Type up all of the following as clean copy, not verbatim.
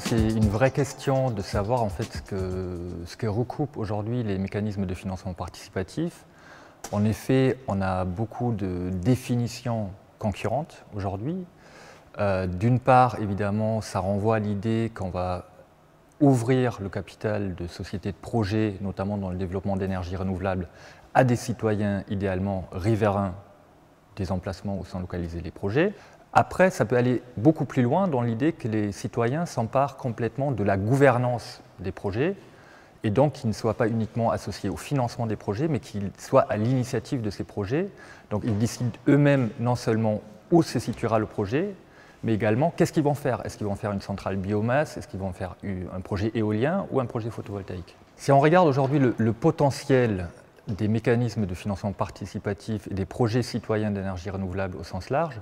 c'est une vraie question de savoir en fait ce que recoupent aujourd'hui les mécanismes de financement participatif. En effet, on a beaucoup de définitions concurrentes aujourd'hui. D'une part, évidemment, ça renvoie à l'idée qu'on va ouvrir le capital de sociétés de projets, notamment dans le développement d'énergies renouvelables, à des citoyens idéalement riverains des emplacements où sont localisés les projets. Après, ça peut aller beaucoup plus loin dans l'idée que les citoyens s'emparent complètement de la gouvernance des projets et donc qu'ils ne soient pas uniquement associés au financement des projets, mais qu'ils soient à l'initiative de ces projets. Donc ils décident eux-mêmes non seulement où se situera le projet, mais également qu'est-ce qu'ils vont faire. Est-ce qu'ils vont faire une centrale biomasse? Est-ce qu'ils vont faire un projet éolien ou un projet photovoltaïque? Si on regarde aujourd'hui le potentiel des mécanismes de financement participatif et des projets citoyens d'énergie renouvelable au sens large,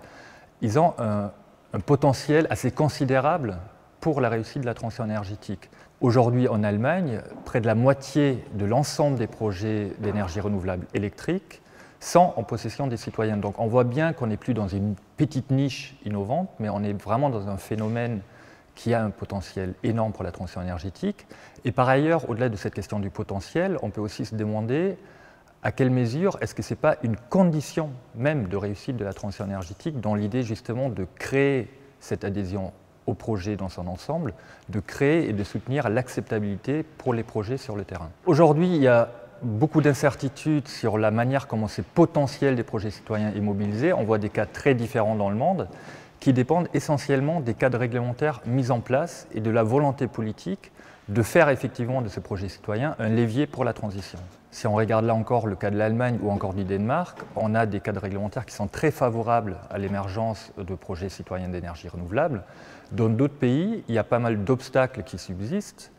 ils ont un potentiel assez considérable pour la réussite de la transition énergétique. Aujourd'hui, en Allemagne, près de la moitié de l'ensemble des projets d'énergie renouvelable électrique sont en possession des citoyens. Donc on voit bien qu'on n'est plus dans une petite niche innovante, mais on est vraiment dans un phénomène qui a un potentiel énorme pour la transition énergétique. Et par ailleurs, au-delà de cette question du potentiel, on peut aussi se demander à quelle mesure est-ce que ce n'est pas une condition même de réussite de la transition énergétique dans l'idée justement de créer cette adhésion au projet dans son ensemble, de créer et de soutenir l'acceptabilité pour les projets sur le terrain. Aujourd'hui, il y a beaucoup d'incertitudes sur la manière comment ce potentiel des projets citoyens est mobilisé. On voit des cas très différents dans le monde qui dépendent essentiellement des cadres réglementaires mis en place et de la volonté politique de faire effectivement de ces projets citoyens un levier pour la transition. Si on regarde là encore le cas de l'Allemagne ou encore du Danemark, on a des cadres réglementaires qui sont très favorables à l'émergence de projets citoyens d'énergie renouvelable. Dans d'autres pays, il y a pas mal d'obstacles qui subsistent,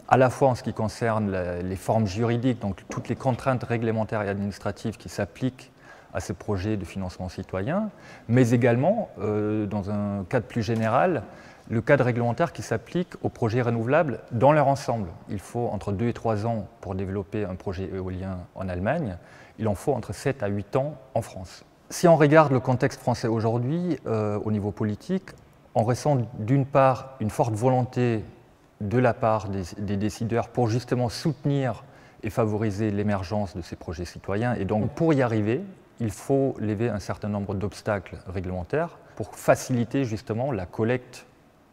à la fois en ce qui concerne les formes juridiques, donc toutes les contraintes réglementaires et administratives qui s'appliquent à ces projets de financement citoyen, mais également, dans un cadre plus général, le cadre réglementaire qui s'applique aux projets renouvelables dans leur ensemble. Il faut entre 2 et 3 ans pour développer un projet éolien en Allemagne, il en faut entre 7 à 8 ans en France. Si on regarde le contexte français aujourd'hui, au niveau politique, on ressent d'une part une forte volonté de la part des décideurs pour justement soutenir et favoriser l'émergence de ces projets citoyens. Et donc pour y arriver, il faut lever un certain nombre d'obstacles réglementaires pour faciliter justement la collecte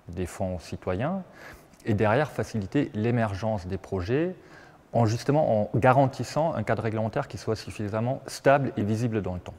des fonds citoyens et derrière faciliter l'émergence des projets en garantissant un cadre réglementaire qui soit suffisamment stable et visible dans le temps.